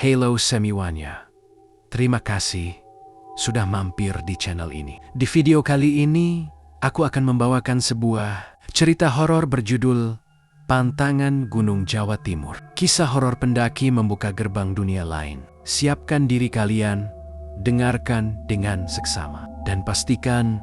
Halo semuanya. Terima kasih sudah mampir di channel ini. Di video kali ini, aku akan membawakan sebuah cerita horor berjudul Pantangan Gunung Jawa Timur. Kisah horor pendaki membuka gerbang dunia lain. Siapkan diri kalian, dengarkan dengan seksama, dan pastikan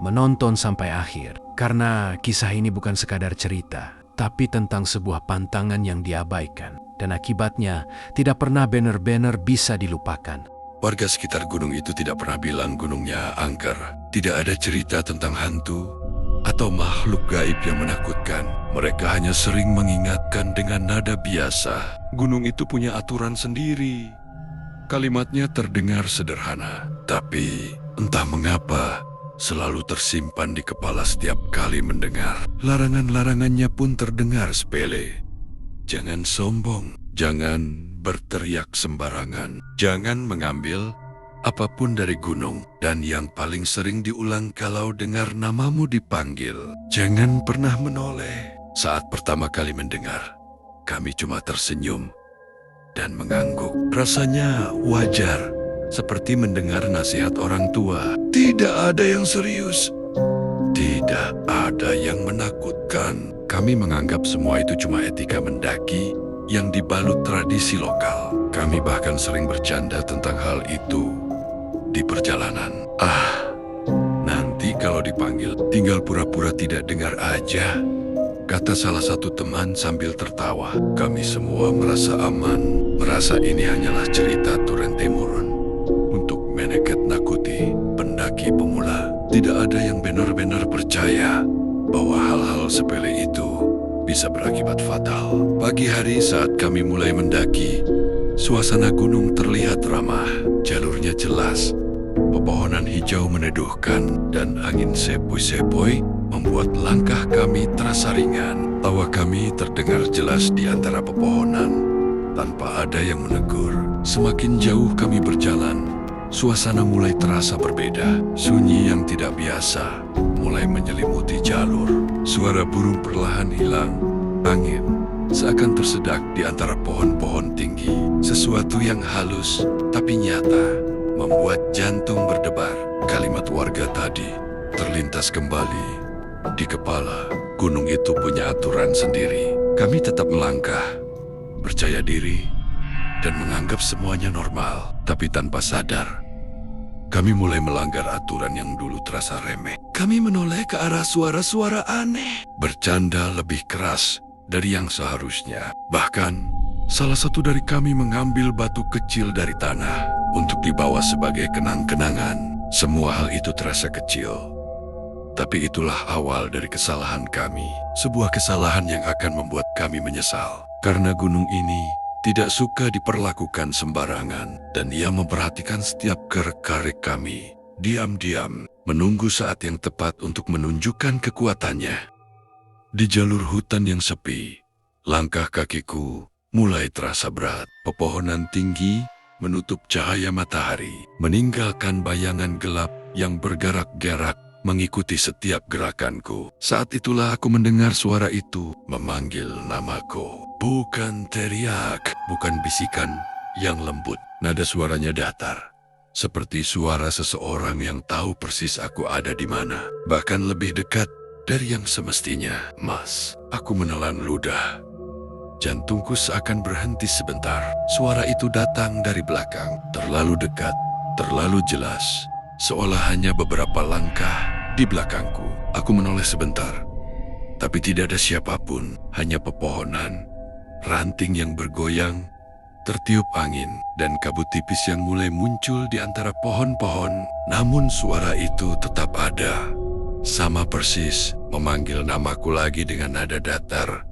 menonton sampai akhir. Karena kisah ini bukan sekadar cerita, tapi tentang sebuah pantangan yang diabaikan. Dan akibatnya tidak pernah benar-benar bisa dilupakan. Warga sekitar gunung itu tidak pernah bilang gunungnya angker. Tidak ada cerita tentang hantu atau makhluk gaib yang menakutkan. Mereka hanya sering mengingatkan dengan nada biasa. Gunung itu punya aturan sendiri. Kalimatnya terdengar sederhana, tapi entah mengapa selalu tersimpan di kepala setiap kali mendengar. Larangan-larangannya pun terdengar sepele. Jangan sombong, jangan berteriak sembarangan, jangan mengambil apapun dari gunung, dan yang paling sering diulang kalau dengar namamu dipanggil, jangan pernah menoleh. Saat pertama kali mendengar, kami cuma tersenyum dan mengangguk. Rasanya wajar, seperti mendengar nasihat orang tua. Tidak ada yang serius, tidak ada yang menakutkan. Kami menganggap semua itu cuma etika mendaki yang dibalut tradisi lokal. Kami bahkan sering bercanda tentang hal itu di perjalanan. Nanti kalau dipanggil, tinggal pura-pura tidak dengar aja, kata salah satu teman sambil tertawa. Kami semua merasa aman, merasa ini hanyalah cerita turun-temurun untuk meneket nakuti pendaki pemula. Tidak ada yang benar-benar percaya bahwa hal-hal sepele itu bisa berakibat fatal. Pagi hari saat kami mulai mendaki, suasana gunung terlihat ramah, jalurnya jelas, pepohonan hijau meneduhkan, dan angin sepoi-sepoi membuat langkah kami terasa ringan. Tawa kami terdengar jelas di antara pepohonan, tanpa ada yang menegur. Semakin jauh kami berjalan, suasana mulai terasa berbeda. Sunyi yang tidak biasa mulai menyelimuti jalur. Suara burung perlahan hilang. Angin seakan tersedak di antara pohon-pohon tinggi. Sesuatu yang halus tapi nyata membuat jantung berdebar. Kalimat warga tadi terlintas kembali di kepala. Gunung itu punya aturan sendiri. Kami tetap melangkah, percaya diri, dan menganggap semuanya normal. Tapi tanpa sadar, kami mulai melanggar aturan yang dulu terasa remeh. Kami menoleh ke arah suara-suara aneh, bercanda lebih keras dari yang seharusnya. Bahkan, salah satu dari kami mengambil batu kecil dari tanah untuk dibawa sebagai kenang-kenangan. Semua hal itu terasa kecil, tapi itulah awal dari kesalahan kami. Sebuah kesalahan yang akan membuat kami menyesal. Karena gunung ini tidak suka diperlakukan sembarangan, dan ia memperhatikan setiap gerak-gerik kami. Diam-diam, menunggu saat yang tepat untuk menunjukkan kekuatannya. Di jalur hutan yang sepi, langkah kakiku mulai terasa berat. Pepohonan tinggi menutup cahaya matahari, meninggalkan bayangan gelap yang bergerak-gerak mengikuti setiap gerakanku. Saat itulah aku mendengar suara itu memanggil namaku. Bukan teriak, bukan bisikan yang lembut. Nada suaranya datar, seperti suara seseorang yang tahu persis aku ada di mana. Bahkan lebih dekat dari yang semestinya. Mas, aku menelan ludah. Jantungku seakan berhenti sebentar. Suara itu datang dari belakang, terlalu dekat, terlalu jelas, seolah hanya beberapa langkah di belakangku. Aku menoleh sebentar, tapi tidak ada siapapun, hanya pepohonan, ranting yang bergoyang, tertiup angin, dan kabut tipis yang mulai muncul di antara pohon-pohon. Namun suara itu tetap ada, sama persis memanggil namaku lagi dengan nada datar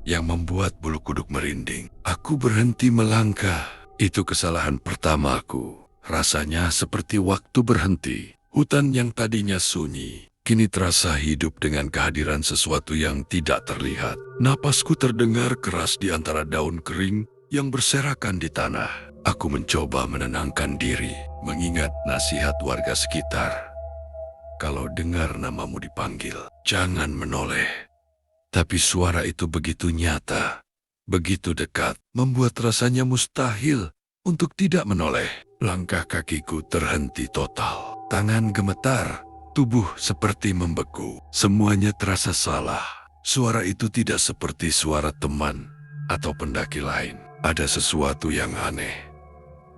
yang membuat bulu kuduk merinding. Aku berhenti melangkah. Itu kesalahan pertamaku. Rasanya seperti waktu berhenti. Hutan yang tadinya sunyi kini terasa hidup dengan kehadiran sesuatu yang tidak terlihat. Napasku terdengar keras di antara daun kering yang berserakan di tanah. Aku mencoba menenangkan diri, mengingat nasihat warga sekitar. Kalau dengar namamu dipanggil, jangan menoleh. Tapi suara itu begitu nyata, begitu dekat, membuat rasanya mustahil untuk tidak menoleh. Langkah kakiku terhenti total. Tangan gemetar, tubuh seperti membeku. Semuanya terasa salah. Suara itu tidak seperti suara teman atau pendaki lain. Ada sesuatu yang aneh.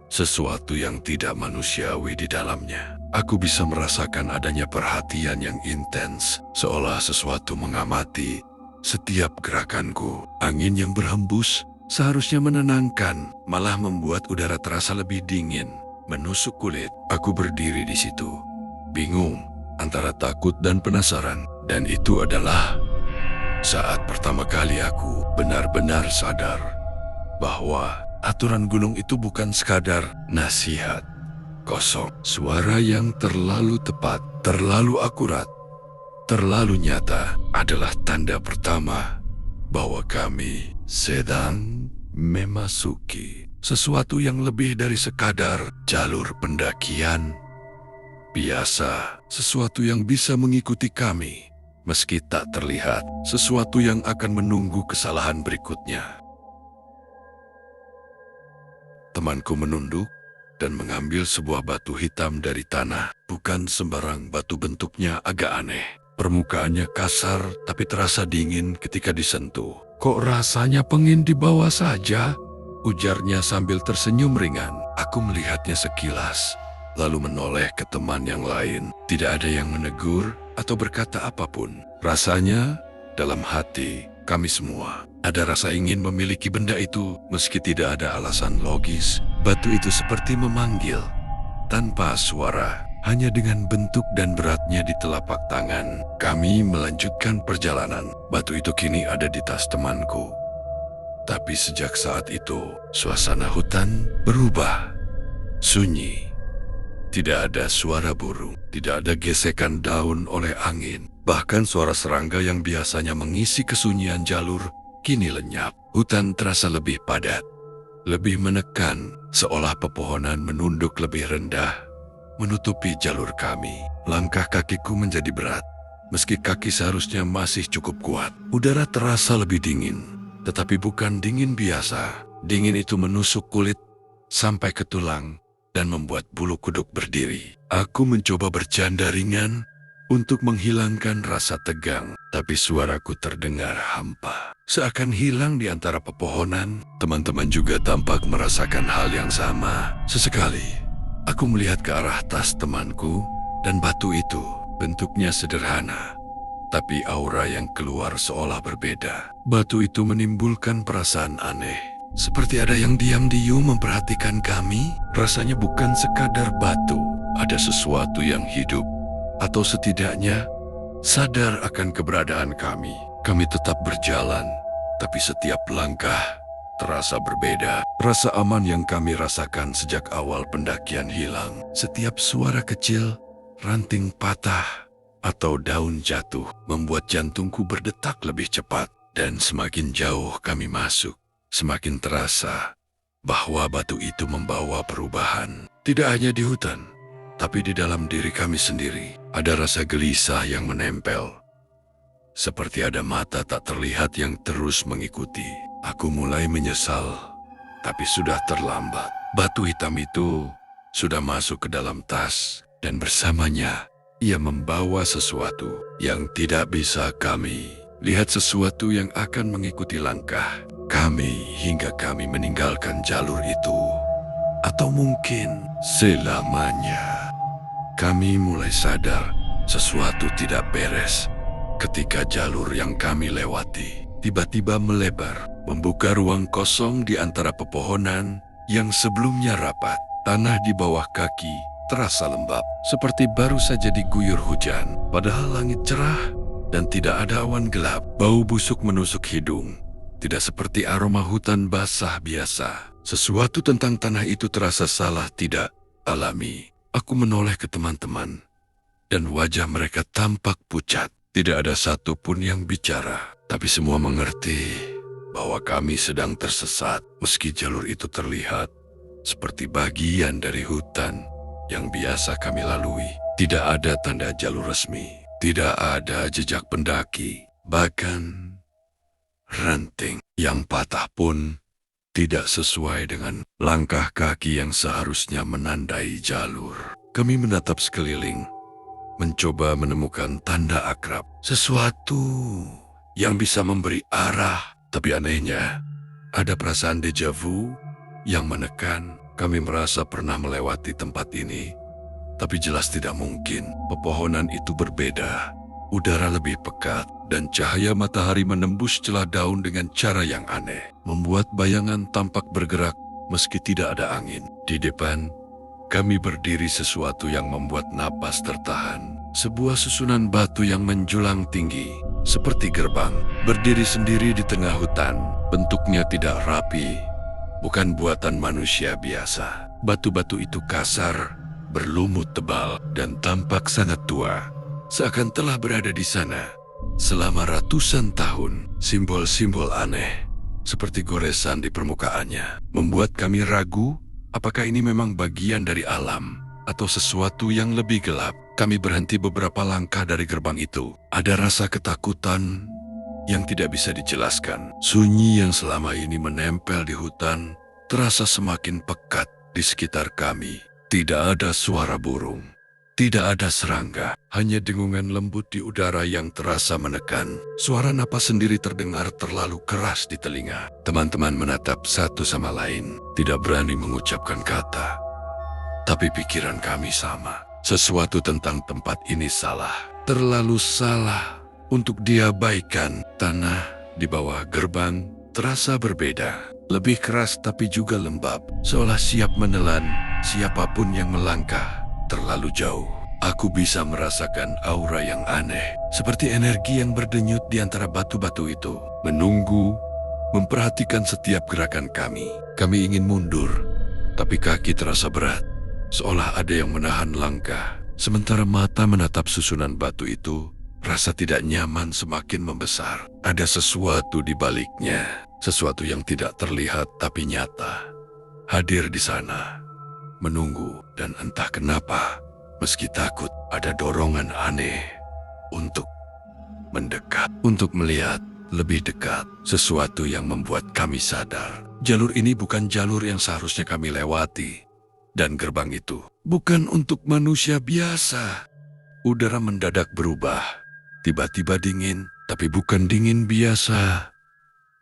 Sesuatu yang tidak manusiawi di dalamnya. Aku bisa merasakan adanya perhatian yang intens, seolah sesuatu mengamati setiap gerakanku. Angin yang berhembus seharusnya menenangkan, malah membuat udara terasa lebih dingin, menusuk kulit. Aku berdiri di situ, bingung antara takut dan penasaran. Dan itu adalah saat pertama kali aku benar-benar sadar bahwa aturan gunung itu bukan sekadar nasihat kosong. Suara yang terlalu tepat, terlalu akurat, terlalu nyata adalah tanda pertama bahwa kami sedang memasuki sesuatu yang lebih dari sekadar jalur pendakian biasa. Sesuatu yang bisa mengikuti kami meski tak terlihat. Sesuatu yang akan menunggu kesalahan berikutnya. Temanku menunduk dan mengambil sebuah batu hitam dari tanah. Bukan sembarang batu, bentuknya agak aneh. Permukaannya kasar tapi terasa dingin ketika disentuh. Kok rasanya pengen dibawa saja? Ujarnya sambil tersenyum ringan. Aku melihatnya sekilas, lalu menoleh ke teman yang lain. Tidak ada yang menegur atau berkata apapun. Rasanya dalam hati kami semua ada rasa ingin memiliki benda itu meski tidak ada alasan logis. Batu itu seperti memanggil tanpa suara, hanya dengan bentuk dan beratnya di telapak tangan. Kami melanjutkan perjalanan. Batu itu kini ada di tas temanku. Tapi sejak saat itu, suasana hutan berubah. Sunyi. Tidak ada suara burung, tidak ada gesekan daun oleh angin. Bahkan suara serangga yang biasanya mengisi kesunyian jalur kini lenyap. Hutan terasa lebih padat, lebih menekan, seolah pepohonan menunduk lebih rendah, menutupi jalur kami. Langkah kakiku menjadi berat, meski kaki seharusnya masih cukup kuat. Udara terasa lebih dingin, tetapi bukan dingin biasa. Dingin itu menusuk kulit sampai ke tulang dan membuat bulu kuduk berdiri. Aku mencoba bercanda ringan untuk menghilangkan rasa tegang, tapi suaraku terdengar hampa, seakan hilang di antara pepohonan. Teman-teman juga tampak merasakan hal yang sama. Sesekali, aku melihat ke arah tas temanku, dan batu itu bentuknya sederhana, tapi aura yang keluar seolah berbeda. Batu itu menimbulkan perasaan aneh, seperti ada yang diam-diam memperhatikan kami. Rasanya bukan sekadar batu, ada sesuatu yang hidup, atau setidaknya sadar akan keberadaan kami. Kami tetap berjalan, tapi setiap langkah terasa berbeda. Rasa aman yang kami rasakan sejak awal pendakian hilang. Setiap suara kecil, ranting patah, atau daun jatuh membuat jantungku berdetak lebih cepat. Dan semakin jauh kami masuk, semakin terasa bahwa batu itu membawa perubahan. Tidak hanya di hutan, tapi di dalam diri kami sendiri. Ada rasa gelisah yang menempel, seperti ada mata tak terlihat yang terus mengikuti. Aku mulai menyesal, tapi sudah terlambat. Batu hitam itu sudah masuk ke dalam tas, dan bersamanya ia membawa sesuatu yang tidak bisa kami lihat, sesuatu yang akan mengikuti langkah kami hingga kami meninggalkan jalur itu. Atau mungkin selamanya. Kami mulai sadar sesuatu tidak beres ketika jalur yang kami lewati tiba-tiba melebar, membuka ruang kosong di antara pepohonan yang sebelumnya rapat. Tanah di bawah kaki terasa lembab, seperti baru saja diguyur hujan. Padahal langit cerah dan tidak ada awan gelap. Bau busuk menusuk hidung, tidak seperti aroma hutan basah biasa. Sesuatu tentang tanah itu terasa salah, tidak alami. Aku menoleh ke teman-teman, dan wajah mereka tampak pucat. Tidak ada satupun yang bicara, tapi semua mengerti bahwa kami sedang tersesat. Meski jalur itu terlihat seperti bagian dari hutan yang biasa kami lalui, tidak ada tanda jalur resmi, tidak ada jejak pendaki, bahkan ranting yang patah pun tidak sesuai dengan langkah kaki yang seharusnya menandai jalur. Kami menatap sekeliling, mencoba menemukan tanda akrab, sesuatu yang bisa memberi arah. Tapi anehnya, ada perasaan deja vu yang menekan. Kami merasa pernah melewati tempat ini, tapi jelas tidak mungkin. Pepohonan itu berbeda, udara lebih pekat, dan cahaya matahari menembus celah daun dengan cara yang aneh, membuat bayangan tampak bergerak meski tidak ada angin. Di depan, kami berdiri sesuatu yang membuat napas tertahan. Sebuah susunan batu yang menjulang tinggi, seperti gerbang, berdiri sendiri di tengah hutan. Bentuknya tidak rapi, bukan buatan manusia biasa. Batu-batu itu kasar, berlumut tebal, dan tampak sangat tua, seakan telah berada di sana selama ratusan tahun. Simbol-simbol aneh, seperti goresan di permukaannya, membuat kami ragu apakah ini memang bagian dari alam atau sesuatu yang lebih gelap. Kami berhenti beberapa langkah dari gerbang itu. Ada rasa ketakutan yang tidak bisa dijelaskan. Sunyi yang selama ini menempel di hutan terasa semakin pekat di sekitar kami. Tidak ada suara burung, tidak ada serangga, hanya dengungan lembut di udara yang terasa menekan. Suara napas sendiri terdengar terlalu keras di telinga. Teman-teman menatap satu sama lain, tidak berani mengucapkan kata. Tapi pikiran kami sama. Sesuatu tentang tempat ini salah, terlalu salah untuk diabaikan. Tanah di bawah gerbang terasa berbeda, lebih keras tapi juga lembab, seolah siap menelan siapapun yang melangkah terlalu jauh. Aku bisa merasakan aura yang aneh, seperti energi yang berdenyut di antara batu-batu itu, menunggu, memperhatikan setiap gerakan kami. Kami ingin mundur, tapi kaki terasa berat, seolah ada yang menahan langkah. Sementara mata menatap susunan batu itu, rasa tidak nyaman semakin membesar. Ada sesuatu di baliknya, sesuatu yang tidak terlihat tapi nyata. Hadir di sana, menunggu, dan entah kenapa, meski takut, ada dorongan aneh untuk mendekat, untuk melihat lebih dekat. Sesuatu yang membuat kami sadar, jalur ini bukan jalur yang seharusnya kami lewati. Dan gerbang itu bukan untuk manusia biasa. Udara mendadak berubah, tiba-tiba dingin, tapi bukan dingin biasa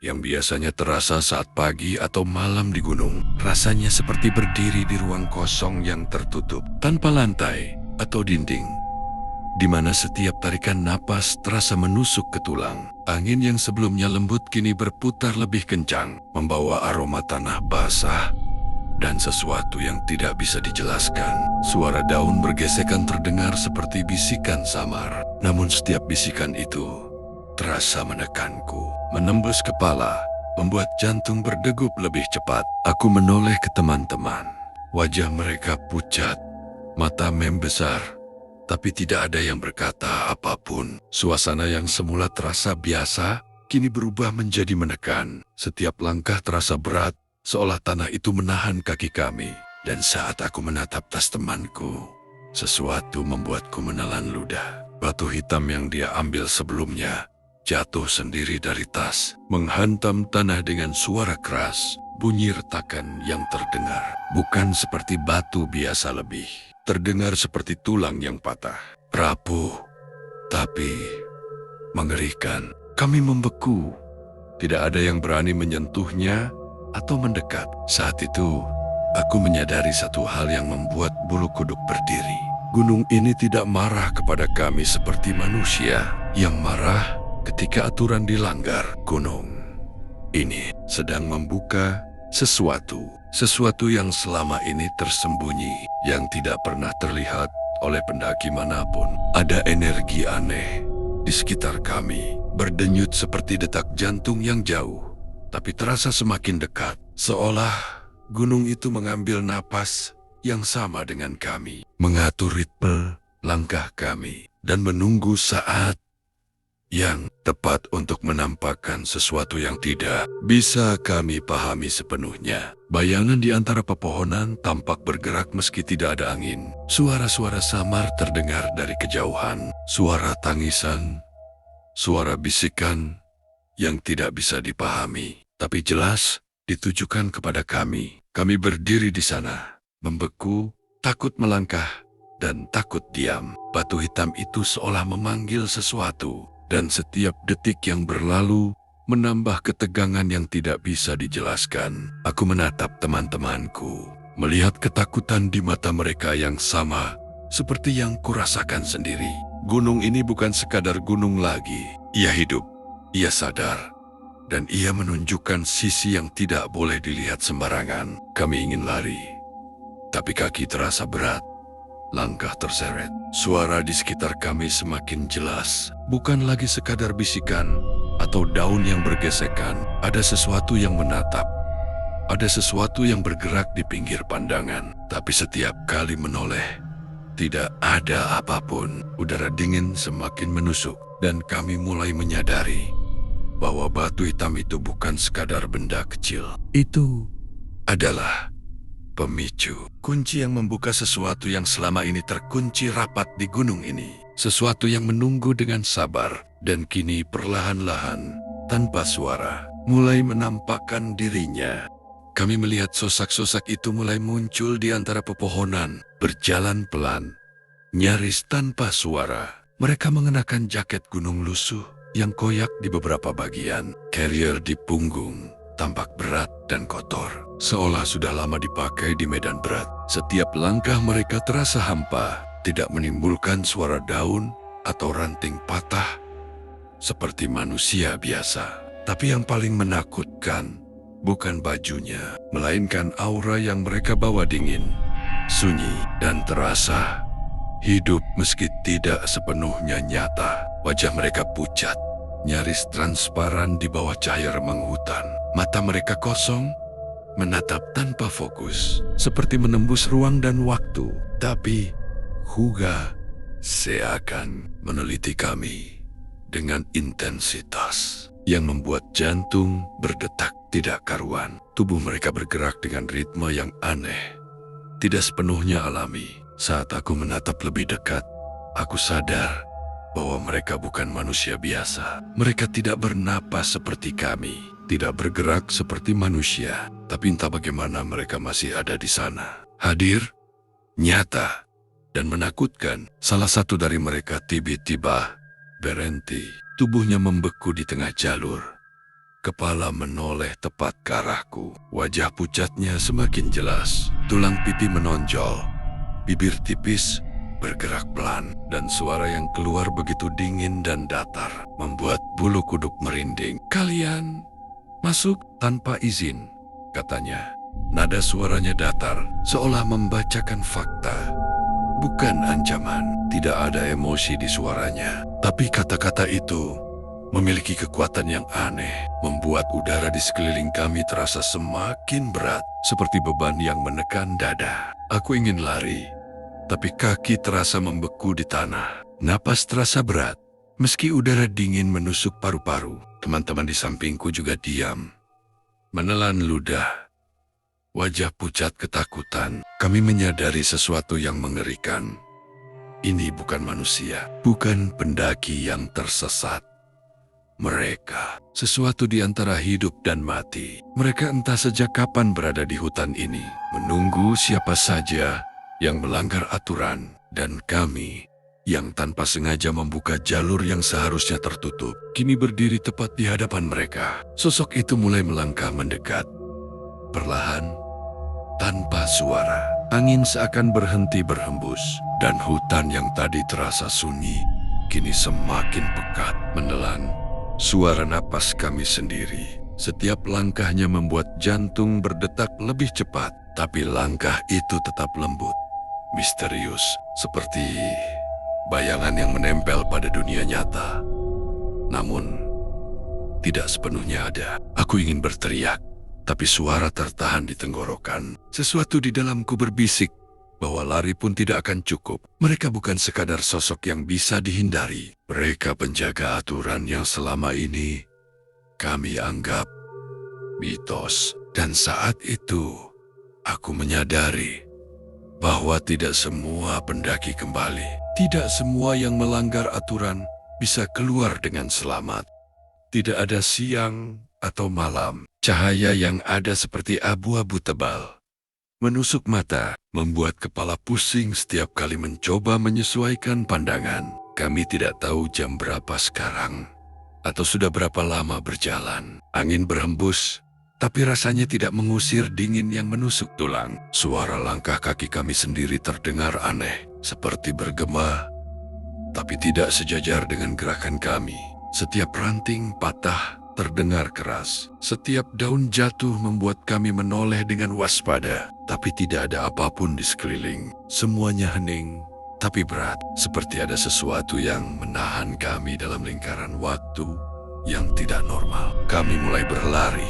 yang biasanya terasa saat pagi atau malam di gunung. Rasanya seperti berdiri di ruang kosong yang tertutup, tanpa lantai atau dinding, di mana setiap tarikan napas terasa menusuk ke tulang. Angin yang sebelumnya lembut kini berputar lebih kencang, membawa aroma tanah basah dan sesuatu yang tidak bisa dijelaskan. Suara daun bergesekan terdengar seperti bisikan samar. Namun setiap bisikan itu terasa menekanku, menembus kepala, membuat jantung berdegup lebih cepat. Aku menoleh ke teman-teman. Wajah mereka pucat, mata membesar, tapi tidak ada yang berkata apapun. Suasana yang semula terasa biasa, kini berubah menjadi menekan. Setiap langkah terasa berat, seolah tanah itu menahan kaki kami. Dan saat aku menatap tas temanku, sesuatu membuatku menelan ludah. Batu hitam yang dia ambil sebelumnya jatuh sendiri dari tas, menghantam tanah dengan suara keras. Bunyi retakan yang terdengar bukan seperti batu biasa, lebih terdengar seperti tulang yang patah, rapuh, tapi mengerikan. Kami membeku, tidak ada yang berani menyentuhnya atau mendekat. Saat itu, aku menyadari satu hal yang membuat bulu kuduk berdiri. Gunung ini tidak marah kepada kami seperti manusia yang marah ketika aturan dilanggar. Gunung ini sedang membuka sesuatu yang selama ini tersembunyi, yang tidak pernah terlihat oleh pendaki manapun. Ada energi aneh di sekitar kami, berdenyut seperti detak jantung yang jauh, tapi terasa semakin dekat, seolah gunung itu mengambil napas yang sama dengan kami, mengatur ritme langkah kami, dan menunggu saat yang tepat untuk menampakkan sesuatu yang tidak bisa kami pahami sepenuhnya. Bayangan di antara pepohonan tampak bergerak meski tidak ada angin. Suara-suara samar terdengar dari kejauhan, suara tangisan, suara bisikan yang tidak bisa dipahami, tapi jelas ditujukan kepada kami. Kami berdiri di sana, membeku, takut melangkah, dan takut diam. Batu hitam itu seolah memanggil sesuatu, dan setiap detik yang berlalu menambah ketegangan yang tidak bisa dijelaskan. Aku menatap teman-temanku, melihat ketakutan di mata mereka yang sama seperti yang kurasakan sendiri. Gunung ini bukan sekadar gunung lagi. Ia hidup, ia sadar, dan ia menunjukkan sisi yang tidak boleh dilihat sembarangan. Kami ingin lari, tapi kaki terasa berat, langkah terseret. Suara di sekitar kami semakin jelas, bukan lagi sekadar bisikan atau daun yang bergesekan. Ada sesuatu yang menatap, ada sesuatu yang bergerak di pinggir pandangan. Tapi setiap kali menoleh, tidak ada apapun. Udara dingin semakin menusuk, dan kami mulai menyadari bahwa batu hitam itu bukan sekadar benda kecil. Itu adalah pemicu, kunci yang membuka sesuatu yang selama ini terkunci rapat di gunung ini. Sesuatu yang menunggu dengan sabar, dan kini perlahan-lahan, tanpa suara, mulai menampakkan dirinya. Kami melihat sosak-sosak itu mulai muncul di antara pepohonan, berjalan pelan, nyaris tanpa suara. Mereka mengenakan jaket gunung lusuh yang koyak di beberapa bagian. Carrier di punggung tampak berat dan kotor, seolah sudah lama dipakai di medan berat. Setiap langkah mereka terasa hampa, tidak menimbulkan suara daun atau ranting patah seperti manusia biasa. Tapi yang paling menakutkan bukan bajunya, melainkan aura yang mereka bawa dingin, sunyi, dan terasa hidup meski tidak sepenuhnya nyata. Wajah mereka pucat, nyaris transparan di bawah cahaya remang hutan. Mata mereka kosong, menatap tanpa fokus, seperti menembus ruang dan waktu. Tapi Huga seakan meneliti kami dengan intensitas yang membuat jantung berdetak tidak karuan. Tubuh mereka bergerak dengan ritme yang aneh, tidak sepenuhnya alami. Saat aku menatap lebih dekat, aku sadar bahwa mereka bukan manusia biasa. Mereka tidak bernapas seperti kami, tidak bergerak seperti manusia. Tapi entah bagaimana mereka masih ada di sana, hadir, nyata, dan menakutkan. Salah satu dari mereka tiba-tiba berhenti. Tubuhnya membeku di tengah jalur. Kepala menoleh tepat ke arahku. Wajah pucatnya semakin jelas. Tulang pipi menonjol. Bibir tipis bergerak pelan. Dan suara yang keluar begitu dingin dan datar, membuat bulu kuduk merinding. "Kalian masuk tanpa izin," katanya. Nada suaranya datar, seolah membacakan fakta, bukan ancaman. Tidak ada emosi di suaranya, tapi kata-kata itu memiliki kekuatan yang aneh, membuat udara di sekeliling kami terasa semakin berat, seperti beban yang menekan dada. Aku ingin lari, tapi kaki terasa membeku di tanah. Napas terasa berat, meski udara dingin menusuk paru-paru. Teman-teman di sampingku juga diam, menelan ludah. Wajah pucat ketakutan. Kami menyadari sesuatu yang mengerikan. Ini bukan manusia, bukan pendaki yang tersesat. Mereka, sesuatu di antara hidup dan mati. Mereka entah sejak kapan berada di hutan ini, menunggu siapa saja yang melanggar aturan, dan kami yang tanpa sengaja membuka jalur yang seharusnya tertutup, kini berdiri tepat di hadapan mereka. Sosok itu mulai melangkah mendekat, perlahan, tanpa suara. Angin seakan berhenti berhembus, dan hutan yang tadi terasa sunyi, kini semakin pekat menelan suara napas kami sendiri. Setiap langkahnya membuat jantung berdetak lebih cepat, tapi langkah itu tetap lembut, misterius, seperti bayangan yang menempel pada dunia nyata. Namun, tidak sepenuhnya ada. Aku ingin berteriak, tapi suara tertahan di tenggorokan. Sesuatu di dalamku berbisik bahwa lari pun tidak akan cukup. Mereka bukan sekadar sosok yang bisa dihindari. Mereka penjaga aturan yang selama ini kami anggap mitos. Dan saat itu, aku menyadari bahwa tidak semua pendaki kembali. Tidak semua yang melanggar aturan bisa keluar dengan selamat. Tidak ada siang atau malam. Cahaya yang ada seperti abu-abu tebal menusuk mata, membuat kepala pusing setiap kali mencoba menyesuaikan pandangan. Kami tidak tahu jam berapa sekarang, atau sudah berapa lama berjalan. Angin berhembus, tapi rasanya tidak mengusir dingin yang menusuk tulang. Suara langkah kaki kami sendiri terdengar aneh, seperti bergema, tapi tidak sejajar dengan gerakan kami. Setiap ranting patah terdengar keras. Setiap daun jatuh membuat kami menoleh dengan waspada. Tapi tidak ada apapun di sekeliling. Semuanya hening, tapi berat. Seperti ada sesuatu yang menahan kami dalam lingkaran waktu yang tidak normal. Kami mulai berlari,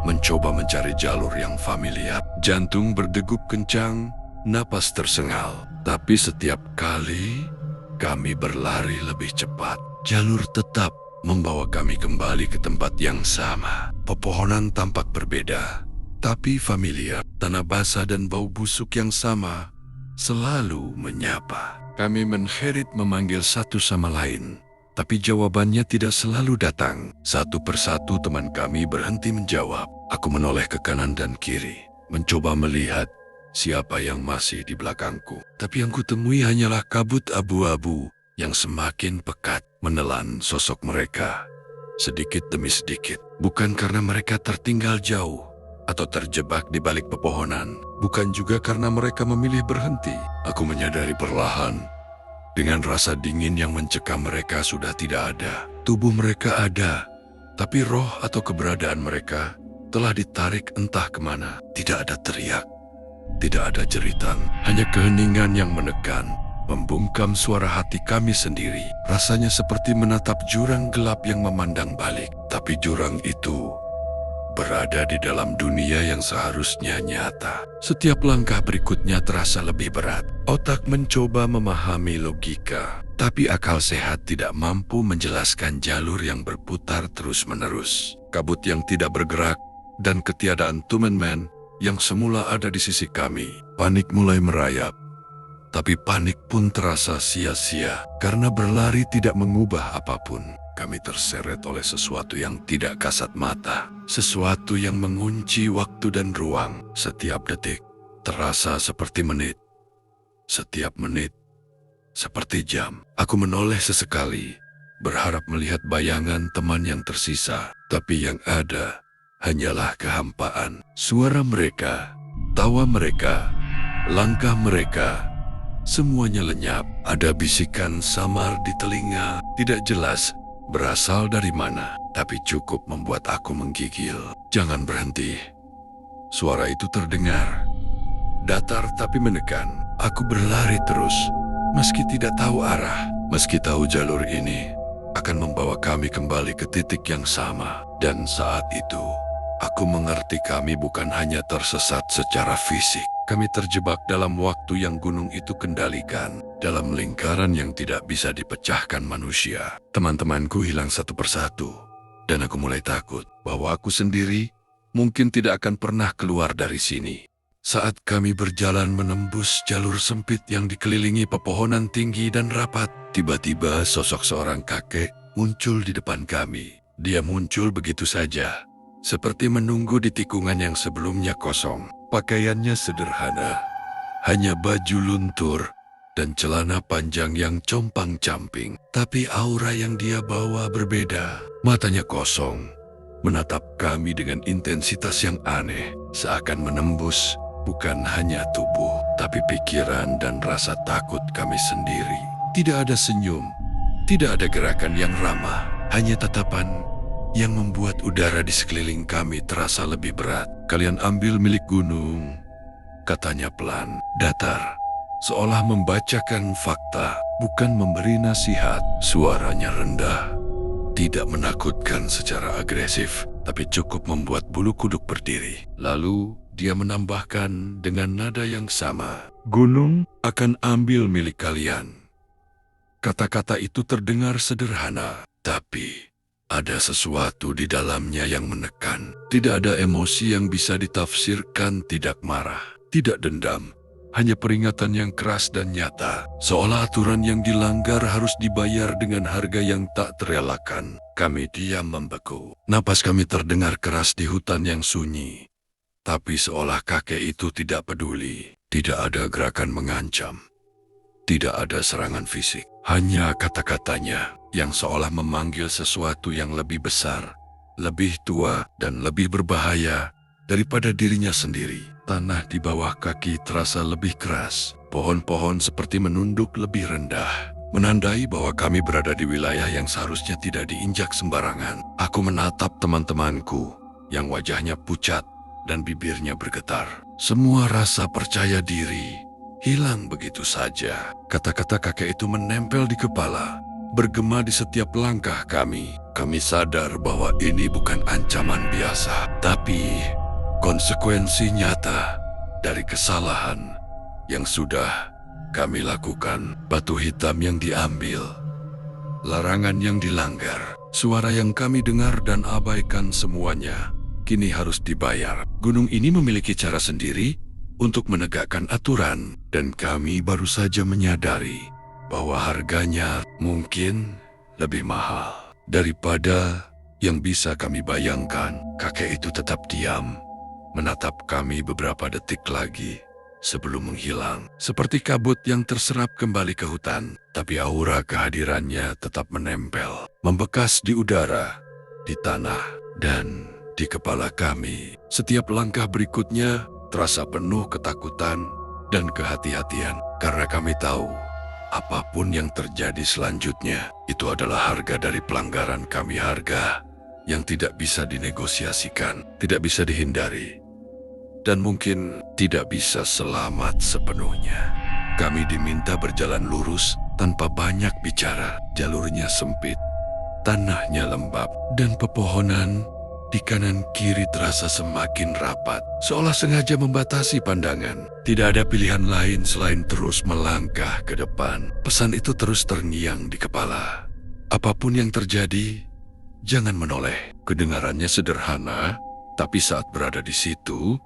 mencoba mencari jalur yang familiar. Jantung berdegup kencang, napas tersengal. Tapi setiap kali kami berlari lebih cepat, jalur tetap membawa kami kembali ke tempat yang sama. Pepohonan tampak berbeda, tapi familiar. Tanah basah dan bau busuk yang sama selalu menyapa. Kami menjerit memanggil satu sama lain, tapi jawabannya tidak selalu datang. Satu persatu teman kami berhenti menjawab. Aku menoleh ke kanan dan kiri, mencoba melihat siapa yang masih di belakangku. Tapi yang kutemui hanyalah kabut abu-abu yang semakin pekat menelan sosok mereka, sedikit demi sedikit. Bukan karena mereka tertinggal jauh atau terjebak di balik pepohonan. Bukan juga karena mereka memilih berhenti. Aku menyadari perlahan, dengan rasa dingin yang mencekam mereka sudah tidak ada. Tubuh mereka ada, tapi roh atau keberadaan mereka telah ditarik entah kemana. Tidak ada teriak, tidak ada jeritan, hanya keheningan yang menekan, membungkam suara hati kami sendiri. Rasanya seperti menatap jurang gelap yang memandang balik. Tapi jurang itu berada di dalam dunia yang seharusnya nyata. Setiap langkah berikutnya terasa lebih berat. Otak mencoba memahami logika, tapi akal sehat tidak mampu menjelaskan jalur yang berputar terus-menerus. Kabut yang tidak bergerak dan ketiadaan Tumenman yang semula ada di sisi kami. Panik mulai merayap. Tapi panik pun terasa sia-sia karena berlari tidak mengubah apapun. Kami terseret oleh sesuatu yang tidak kasat mata, sesuatu yang mengunci waktu dan ruang. Setiap detik terasa seperti menit, setiap menit seperti jam. Aku menoleh sesekali, berharap melihat bayangan teman yang tersisa, tapi yang ada hanyalah kehampaan. Suara mereka, tawa mereka, langkah mereka, semuanya lenyap. Ada bisikan samar di telinga, tidak jelas berasal dari mana, tapi cukup membuat aku menggigil. Jangan berhenti. Suara itu terdengar, datar tapi menekan. Aku berlari terus, meski tidak tahu arah, meski tahu jalur ini akan membawa kami kembali ke titik yang sama. Dan saat itu, aku mengerti kami bukan hanya tersesat secara fisik. Kami terjebak dalam waktu yang gunung itu kendalikan, dalam lingkaran yang tidak bisa dipecahkan manusia. Teman-temanku hilang satu persatu, dan aku mulai takut bahwa aku sendiri mungkin tidak akan pernah keluar dari sini. Saat kami berjalan menembus jalur sempit yang dikelilingi pepohonan tinggi dan rapat, tiba-tiba sosok seorang kakek muncul di depan kami. Dia muncul begitu saja, seperti menunggu di tikungan yang sebelumnya kosong. Pakaiannya sederhana, hanya baju luntur dan celana panjang yang compang-camping. Tapi aura yang dia bawa berbeda. Matanya kosong, menatap kami dengan intensitas yang aneh, seakan menembus bukan hanya tubuh, tapi pikiran dan rasa takut kami sendiri. Tidak ada senyum, tidak ada gerakan yang ramah, hanya tatapan yang membuat udara di sekeliling kami terasa lebih berat. Kalian ambil milik gunung, katanya pelan, datar, seolah membacakan fakta, bukan memberi nasihat. Suaranya rendah, tidak menakutkan secara agresif, tapi cukup membuat bulu kuduk berdiri. Lalu dia menambahkan dengan nada yang sama, gunung akan ambil milik kalian. Kata-kata itu terdengar sederhana, tapi ada sesuatu di dalamnya yang menekan. Tidak ada emosi yang bisa ditafsirkan, tidak marah, tidak dendam. Hanya peringatan yang keras dan nyata. Seolah aturan yang dilanggar harus dibayar dengan harga yang tak terelakkan. Kami diam membeku. Napas kami terdengar keras di hutan yang sunyi. Tapi seolah kakek itu tidak peduli. Tidak ada gerakan mengancam. Tidak ada serangan fisik. Hanya kata-katanya yang seolah memanggil sesuatu yang lebih besar, lebih tua, dan lebih berbahaya daripada dirinya sendiri. Tanah di bawah kaki terasa lebih keras. Pohon-pohon seperti menunduk lebih rendah, menandai bahwa kami berada di wilayah yang seharusnya tidak diinjak sembarangan. Aku menatap teman-temanku yang wajahnya pucat dan bibirnya bergetar. Semua rasa percaya diri hilang begitu saja. Kata-kata kakek itu menempel di kepala, bergema di setiap langkah kami. Kami sadar bahwa ini bukan ancaman biasa, tapi konsekuensi nyata dari kesalahan yang sudah kami lakukan. Batu hitam yang diambil, larangan yang dilanggar, suara yang kami dengar dan abaikan, semuanya kini harus dibayar. Gunung ini memiliki cara sendiri untuk menegakkan aturan, dan kami baru saja menyadari bahwa harganya mungkin lebih mahal daripada yang bisa kami bayangkan. Kakek itu tetap diam, menatap kami beberapa detik lagi sebelum menghilang, seperti kabut yang terserap kembali ke hutan. Tapi aura kehadirannya tetap menempel, membekas di udara, di tanah, dan di kepala kami. Setiap langkah berikutnya terasa penuh ketakutan dan kehati-hatian, karena kami tahu apapun yang terjadi selanjutnya itu adalah harga dari pelanggaran kami, harga yang tidak bisa dinegosiasikan, tidak bisa dihindari, dan mungkin tidak bisa selamat sepenuhnya. Kami diminta berjalan lurus tanpa banyak bicara. Jalurnya sempit, tanahnya lembab, dan pepohonan di kanan kiri terasa semakin rapat, seolah sengaja membatasi pandangan. Tidak ada pilihan lain selain terus melangkah ke depan. Pesan itu terus terngiang di kepala. Apapun yang terjadi, jangan menoleh. Kedengarannya sederhana, tapi saat berada di situ,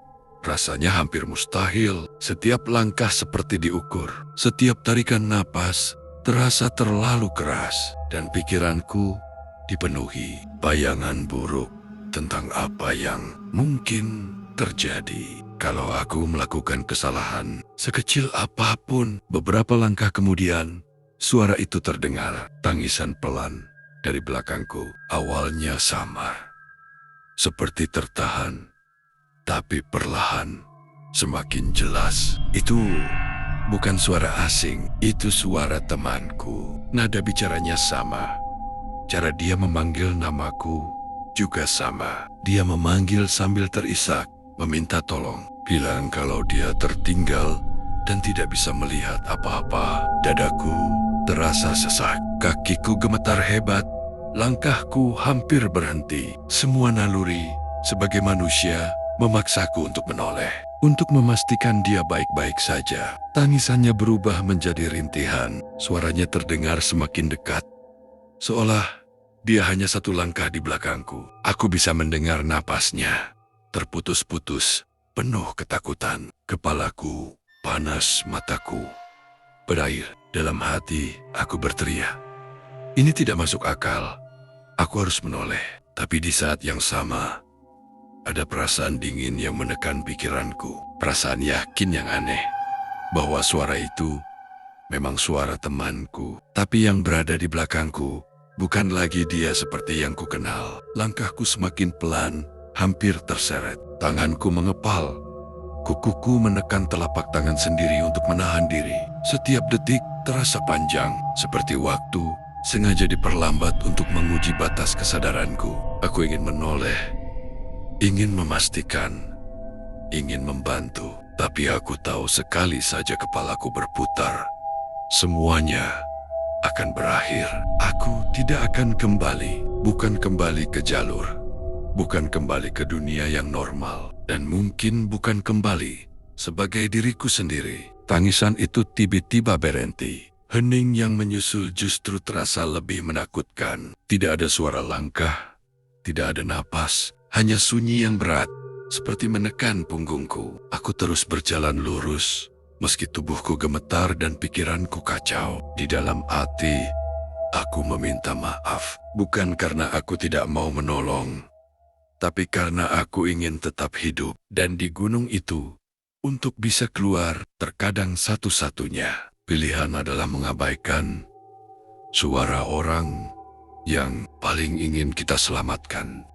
rasanya hampir mustahil. Setiap langkah seperti diukur. Setiap tarikan napas terasa terlalu keras, dan pikiranku dipenuhi bayangan buruk tentang apa yang mungkin terjadi kalau aku melakukan kesalahan sekecil apapun. Beberapa langkah kemudian, suara itu terdengar, tangisan pelan dari belakangku. Awalnya samar, seperti tertahan, tapi perlahan semakin jelas. Itu bukan suara asing, itu suara temanku. Nada bicaranya sama, cara dia memanggil namaku juga sama. Dia memanggil sambil terisak, meminta tolong, bilang kalau dia tertinggal dan tidak bisa melihat apa-apa. Dadaku terasa sesak, kakiku gemetar hebat, langkahku hampir berhenti. Semua naluri sebagai manusia memaksaku untuk menoleh, untuk memastikan dia baik-baik saja. Tangisannya berubah menjadi rintihan, suaranya terdengar semakin dekat, seolah dia hanya satu langkah di belakangku. Aku bisa mendengar napasnya, terputus-putus, penuh ketakutan. Kepalaku panas, mataku berair. Dalam hati, aku berteriak, ini tidak masuk akal. Aku harus menoleh. Tapi di saat yang sama, ada perasaan dingin yang menekan pikiranku. Perasaan yakin yang aneh, bahwa suara itu memang suara temanku. Tapi yang berada di belakangku bukan lagi dia seperti yang kukenal. Langkahku semakin pelan, hampir terseret. Tanganku mengepal. Kukuku menekan telapak tangan sendiri untuk menahan diri. Setiap detik terasa panjang, seperti waktu sengaja diperlambat untuk menguji batas kesadaranku. Aku ingin menoleh, ingin memastikan, ingin membantu. Tapi aku tahu sekali saja kepalaku berputar, semuanya akan berakhir. Aku tidak akan kembali, bukan kembali ke jalur, bukan kembali ke dunia yang normal, dan mungkin bukan kembali sebagai diriku sendiri. Tangisan itu tiba-tiba berhenti. Hening yang menyusul justru terasa lebih menakutkan. Tidak ada suara langkah, tidak ada napas, hanya sunyi yang berat, seperti menekan punggungku. Aku terus berjalan lurus, meski tubuhku gemetar dan pikiranku kacau. Di dalam hati, Aku meminta maaf, bukan karena aku tidak mau menolong, tapi karena aku ingin tetap hidup. Dan di gunung itu, untuk bisa keluar, terkadang satu-satunya pilihan adalah mengabaikan suara orang yang paling ingin kita selamatkan.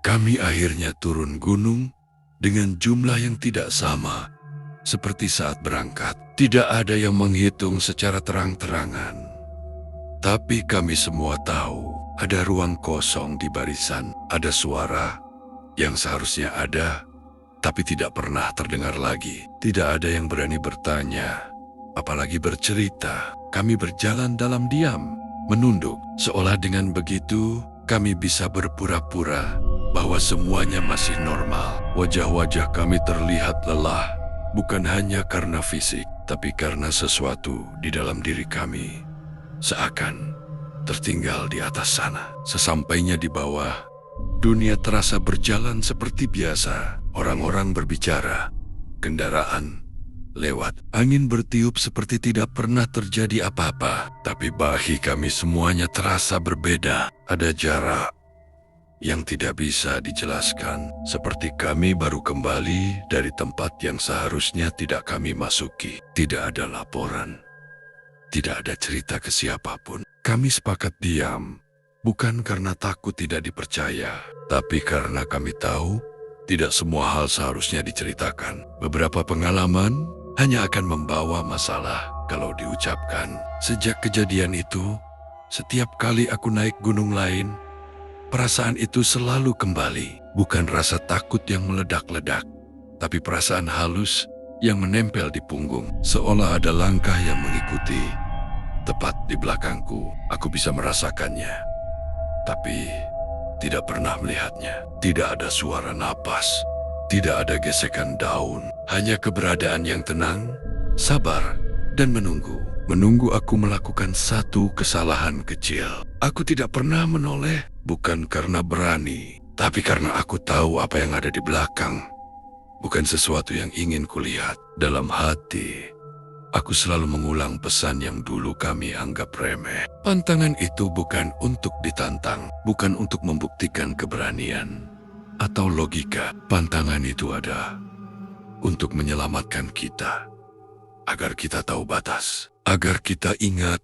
Kami akhirnya turun gunung dengan jumlah yang tidak sama. Seperti saat berangkat, tidak ada yang menghitung secara terang-terangan. Tapi kami semua tahu, ada ruang kosong di barisan, ada suara yang seharusnya ada, tapi tidak pernah terdengar lagi. Tidak ada yang berani bertanya, apalagi bercerita. Kami berjalan dalam diam, menunduk, seolah dengan begitu kami bisa berpura-pura bahwa semuanya masih normal. Wajah-wajah kami terlihat lelah, bukan hanya karena fisik, tapi karena sesuatu di dalam diri kami seakan tertinggal di atas sana. Sesampainya di bawah, dunia terasa berjalan seperti biasa. Orang-orang berbicara, kendaraan lewat, angin bertiup seperti tidak pernah terjadi apa-apa. Tapi bagi kami semuanya terasa berbeda. Ada jarak yang tidak bisa dijelaskan, seperti kami baru kembali dari tempat yang seharusnya tidak kami masuki. Tidak ada laporan, tidak ada cerita ke siapapun. Kami sepakat diam, bukan karena takut tidak dipercaya, tapi karena kami tahu tidak semua hal seharusnya diceritakan. Beberapa pengalaman hanya akan membawa masalah kalau diucapkan. Sejak kejadian itu, setiap kali aku naik gunung lain, perasaan itu selalu kembali. Bukan rasa takut yang meledak-ledak, tapi perasaan halus yang menempel di punggung. Seolah ada langkah yang mengikuti. Tepat di belakangku, aku bisa merasakannya. Tapi tidak pernah melihatnya. Tidak ada suara napas, tidak ada gesekan daun, hanya keberadaan yang tenang, sabar, dan menunggu. Menunggu aku melakukan satu kesalahan kecil. Aku tidak pernah menoleh, bukan karena berani, tapi karena aku tahu apa yang ada di belakang. Bukan sesuatu yang ingin kulihat. Dalam hati, aku selalu mengulang pesan yang dulu kami anggap remeh. Pantangan itu bukan untuk ditantang, bukan untuk membuktikan keberanian atau logika. Pantangan itu ada untuk menyelamatkan kita, agar kita tahu batas, agar kita ingat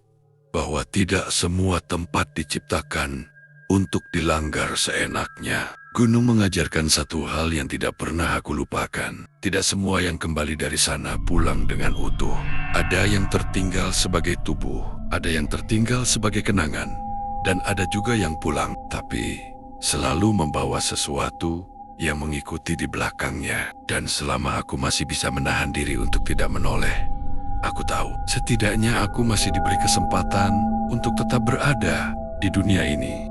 bahwa tidak semua tempat diciptakan untuk dilanggar seenaknya. Gunung mengajarkan satu hal yang tidak pernah aku lupakan. Tidak semua yang kembali dari sana pulang dengan utuh. Ada yang tertinggal sebagai tubuh, ada yang tertinggal sebagai kenangan, dan ada juga yang pulang, tapi selalu membawa sesuatu yang mengikuti di belakangnya. Dan selama aku masih bisa menahan diri untuk tidak menoleh, aku tahu setidaknya aku masih diberi kesempatan untuk tetap berada di dunia ini.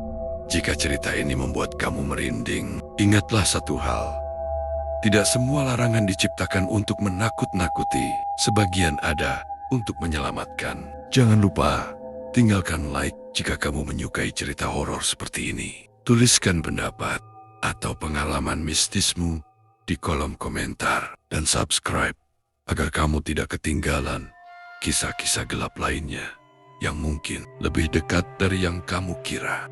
Jika cerita ini membuat kamu merinding, ingatlah satu hal. Tidak semua larangan diciptakan untuk menakut-nakuti. Sebagian ada untuk menyelamatkan. Jangan lupa, tinggalkan like jika kamu menyukai cerita horor seperti ini. Tuliskan pendapat atau pengalaman mistismu di kolom komentar. Dan subscribe agar kamu tidak ketinggalan kisah-kisah gelap lainnya yang mungkin lebih dekat dari yang kamu kira.